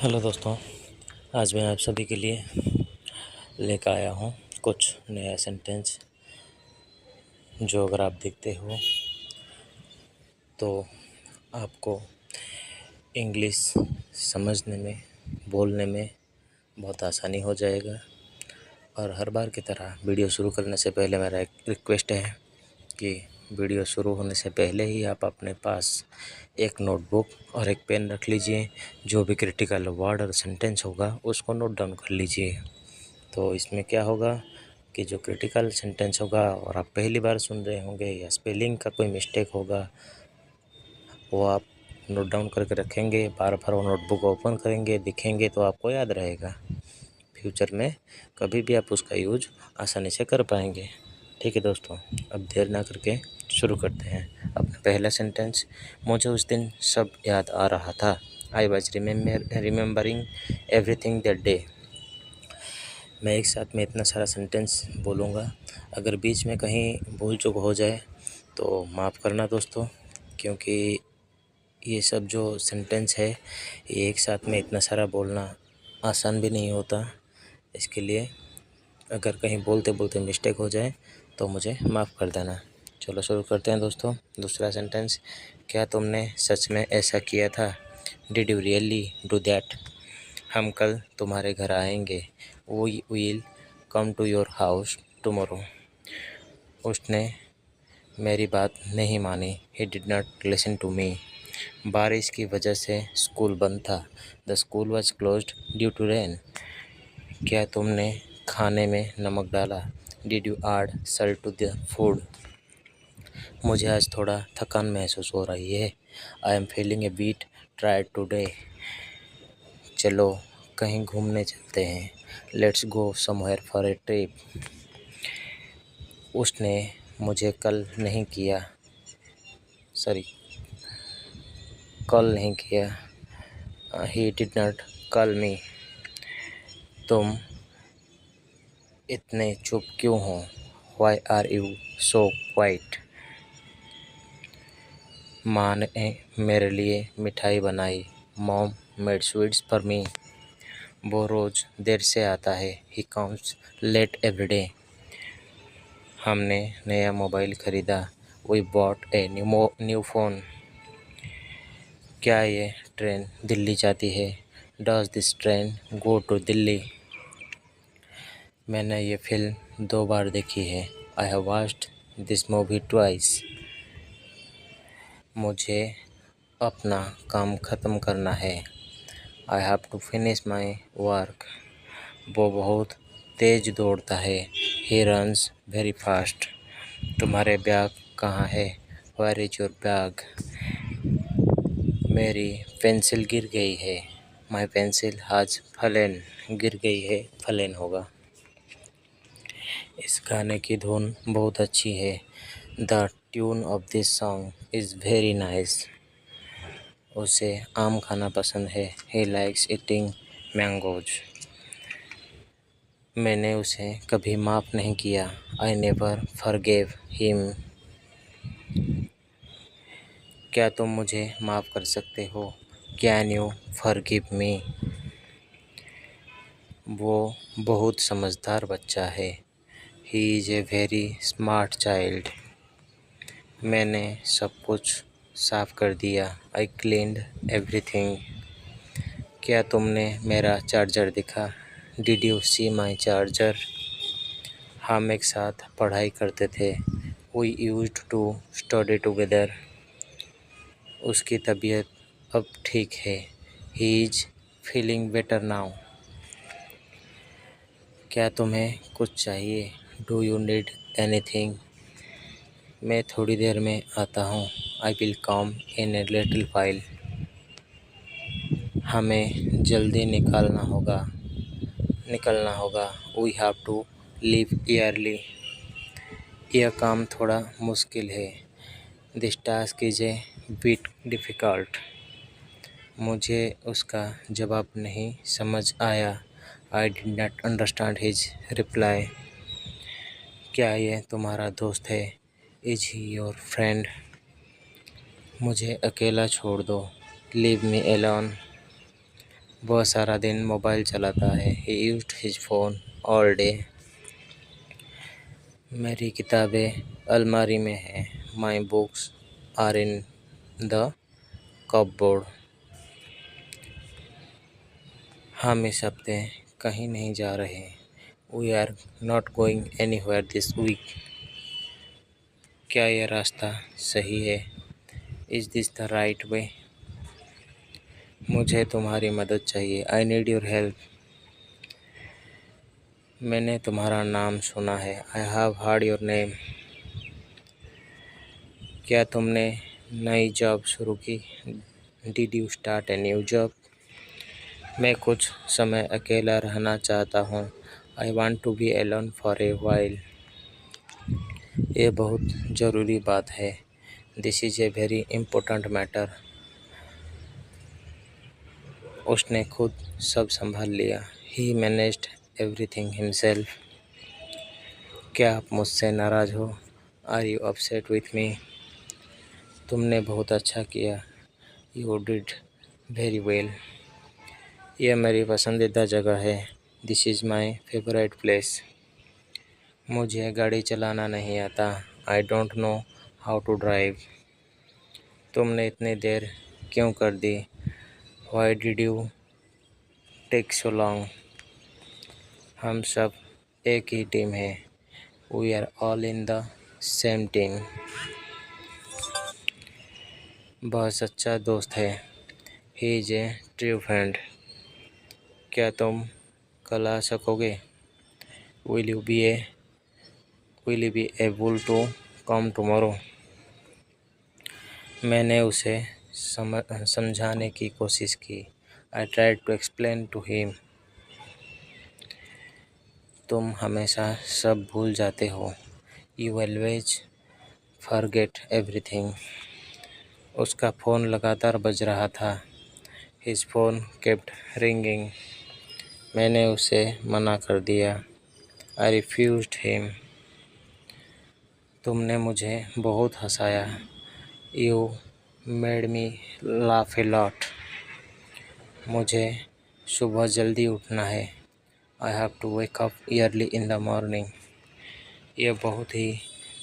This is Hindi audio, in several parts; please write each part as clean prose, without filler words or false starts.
हेलो दोस्तों, आज मैं आप सभी के लिए लेकर आया हूँ कुछ नया सेंटेंस जो अगर आप देखते हो तो आपको इंग्लिश समझने में, बोलने में बहुत आसानी हो जाएगा। और हर बार की तरह वीडियो शुरू करने से पहले मेरा एक रिक्वेस्ट है कि वीडियो शुरू होने से पहले ही आप अपने पास एक नोटबुक और एक पेन रख लीजिए। जो भी क्रिटिकल वर्ड और सेंटेंस होगा उसको नोट डाउन कर लीजिए। तो इसमें क्या होगा कि जो क्रिटिकल सेंटेंस होगा और आप पहली बार सुन रहे होंगे या स्पेलिंग का कोई मिस्टेक होगा वो आप नोट डाउन करके रखेंगे, बार बार वो नोटबुक ओपन करेंगे, दिखेंगे तो आपको याद रहेगा। फ्यूचर में कभी भी आप उसका यूज आसानी से कर पाएंगे। ठीक है दोस्तों, अब देर ना करके शुरू करते हैं अपना पहला सेंटेंस। मुझे उस दिन सब याद आ रहा था। I was remembering everything that day. मैं एक साथ में इतना सारा सेंटेंस बोलूँगा, अगर बीच में कहीं भूल चूक हो जाए तो माफ़ करना दोस्तों, क्योंकि ये सब जो सेंटेंस है ये एक साथ में इतना सारा बोलना आसान भी नहीं होता। इसके लिए अगर कहीं बोलते बोलते मिस्टेक हो जाए तो मुझे माफ़ कर देना। चलो शुरू करते हैं दोस्तों। दूसरा सेंटेंस, क्या तुमने सच में ऐसा किया था? Did you really do that? हम कल तुम्हारे घर आएंगे। We will come to your house tomorrow. उसने मेरी बात नहीं मानी। He did not listen to me. बारिश की वजह से स्कूल बंद था। The school was closed due to rain. क्या तुमने खाने में नमक डाला? Did you add salt to the food? मुझे आज थोड़ा थकान महसूस हो रही है। I am feeling A bit tired today. चलो कहीं घूमने चलते हैं। Let's go somewhere for a trip. उसने मुझे कॉल नहीं किया। He did not call me. तुम इतने चुप क्यों हो? Why are you so quiet? माँ ने मेरे लिए मिठाई बनाई। Mom made sweets for me. वो रोज़ देर से आता है। He comes late every day. हमने नया मोबाइल ख़रीदा। We bought a new phone. क्या ये ट्रेन दिल्ली जाती है? Does this train go to Delhi? मैंने ये फिल्म 2 बार देखी है। I have watched this movie twice. मुझे अपना काम ख़त्म करना है। I have to finish my work. वो बहुत तेज़ दौड़ता है। He runs very fast. तुम्हारे बैग कहाँ है? Where is your bag? मेरी पेंसिल गिर गई है। माई पेंसिल हैज़ फलन। गिर गई है, फलन होगा। इस गाने की धुन बहुत अच्छी है। The tune of this song is very nice. उसे आम खाना पसंद है। He likes eating mangoes. मैंने उसे कभी माफ़ नहीं किया। I never forgave him. क्या तुम मुझे माफ़ कर सकते हो? Can you forgive me? वो बहुत समझदार बच्चा है। He is a very smart child. मैंने सब कुछ साफ़ कर दिया। I cleaned everything. क्या तुमने मेरा चार्जर देखा? Did you C my charger? हम एक साथ पढ़ाई करते थे। We used to study together. उसकी तबीयत अब ठीक है। He is feeling better now. क्या तुम्हें कुछ चाहिए? Do you need anything? मैं थोड़ी देर में आता हूँ। I will come in a little while. हमें जल्दी निकलना होगा। We have to leave early. यह काम थोड़ा मुश्किल है। This task is a bit difficult. मुझे उसका जवाब नहीं समझ आया। आई did not understand his reply. क्या यह तुम्हारा दोस्त है? Is he your friend? मुझे अकेला छोड़ दो। Leave me alone. वह सारा दिन मोबाइल चलाता है। He used his phone all day. मेरी किताबें अलमारी में हैं। My books are in the cupboard. हम इस हफ्ते कहीं नहीं जा रहे। We are not going anywhere this week. क्या यह रास्ता सही है? Is this the right way? मुझे तुम्हारी मदद चाहिए। I need your help. मैंने तुम्हारा नाम सुना है। I have heard your name. क्या तुमने नई जॉब शुरू की? Did you start a new job? मैं कुछ समय अकेला रहना चाहता हूँ। I want to be alone for a while. ये बहुत ज़रूरी बात है। This is a very important matter. उसने खुद सब संभाल लिया। He managed everything himself. क्या आप मुझसे नाराज़ हो? Are you upset with me? तुमने बहुत अच्छा किया। You did very well. यह मेरी पसंदीदा जगह है। This is my favourite place. मुझे गाड़ी चलाना नहीं आता। I don't know how to drive. तुमने इतनी देर क्यों कर दी? Why did you take so long? हम सब एक ही टीम है। We are all in the same team. वह सच्चा दोस्त है। He is a true friend. क्या तुम कल आ सकोगे? Will you be able to come tomorrow? मैंने उसे समझाने की कोशिश की। I tried to explain to him. तुम हमेशा सब भूल जाते हो। You always forget everything. उसका फ़ोन लगातार बज रहा था। His phone kept ringing. मैंने उसे मना कर दिया। I refused him. तुमने मुझे बहुत हंसाया। You made me laugh a lot. मुझे सुबह जल्दी उठना है। I have to wake up early in the morning. यह बहुत ही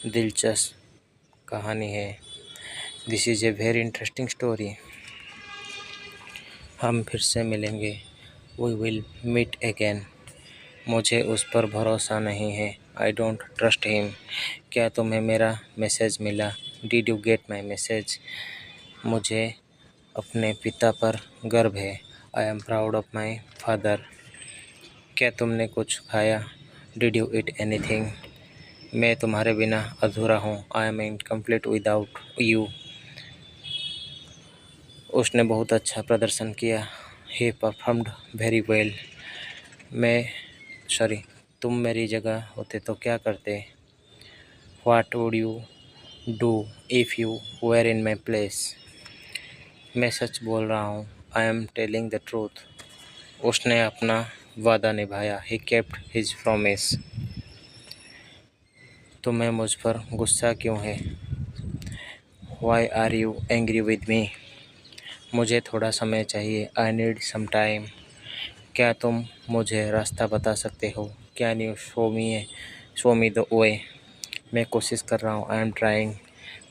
दिलचस्प कहानी है। This is a very interesting story. हम फिर से मिलेंगे। We will meet again. मुझे उस पर भरोसा नहीं है। I don't trust him. क्या तुम्हें मेरा मैसेज मिला? Did you get my message? मुझे अपने पिता पर गर्व है। I am proud of my father. क्या तुमने कुछ खाया? Did you eat anything? मैं तुम्हारे बिना अधूरा हूँ। I M incomplete without you. उसने बहुत अच्छा प्रदर्शन किया। He performed very well. तुम मेरी जगह होते तो क्या करते? What would you do if you were in my place? मैं सच बोल रहा हूँ। I am telling the truth. उसने अपना वादा निभाया। He kept his promise. तुम्हें मुझ पर गुस्सा क्यों है? Why are you angry with me? मुझे थोड़ा समय चाहिए। I need some time. क्या तुम मुझे रास्ता बता सकते हो? Can you show me the way? मैं कोशिश कर रहा हूँ। I am trying.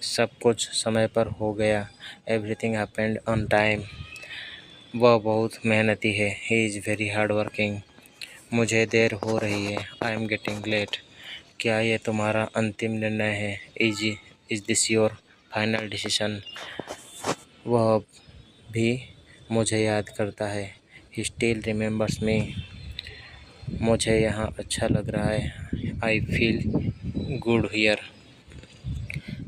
सब कुछ समय पर हो गया। Everything happened on time. वह बहुत मेहनती है। He is very hard working. मुझे देर हो रही है। I am getting late. क्या ये तुम्हारा अंतिम निर्णय है? Is this your final decision? वह अब भी मुझे याद करता है। He still remembers me. मुझे यहाँ अच्छा लग रहा है। I feel good here.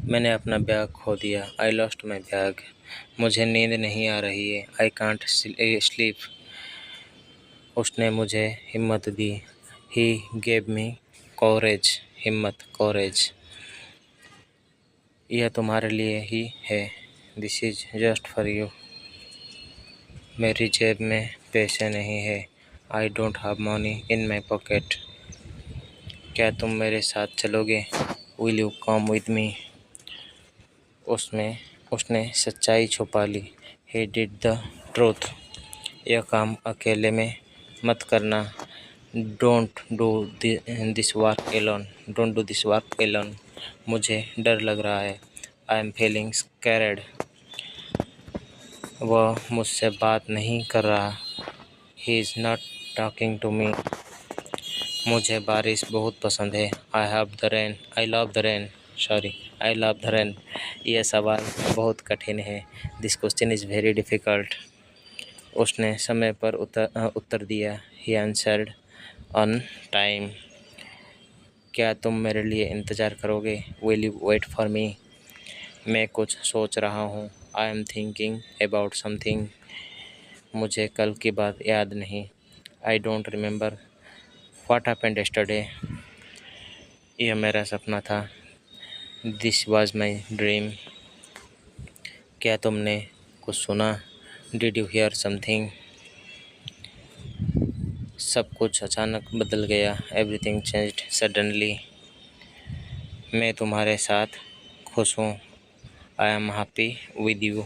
मैंने अपना बैग खो दिया। I lost my bag. मुझे नींद नहीं आ रही है। I can't sleep. उसने मुझे हिम्मत दी। He gave me कॉरेज। हिम्मत, कॉरेज। यह तुम्हारे लिए ही है। This is just for you. मेरी जेब में पैसे नहीं है। I don't have money in my pocket. क्या तुम मेरे साथ चलोगे? Will you come with me? उसने सच्चाई छुपा ली। He did the truth. यह काम अकेले में मत करना। Don't do this work alone. Don't do this work alone. मुझे डर लग रहा है। I am feeling scared. वह मुझसे बात नहीं कर रहा। He is not talking to me. मुझे बारिश बहुत पसंद है। I love the rain. I love the rain. यह सवाल बहुत कठिन है। This question is very difficult. उसने समय पर उत्तर दिया। He answered on time. क्या तुम मेरे लिए इंतज़ार करोगे? Will you wait for me? मैं कुछ सोच रहा हूँ। I am thinking about something. मुझे कल की बात याद नहीं। I don't remember what happened yesterday. यह मेरा सपना था। This was my dream. क्या तुमने कुछ सुना? Did you here something? सब कुछ अचानक बदल गया। Everything changed suddenly. मैं तुम्हारे साथ खुश हूँ। I am happy with you.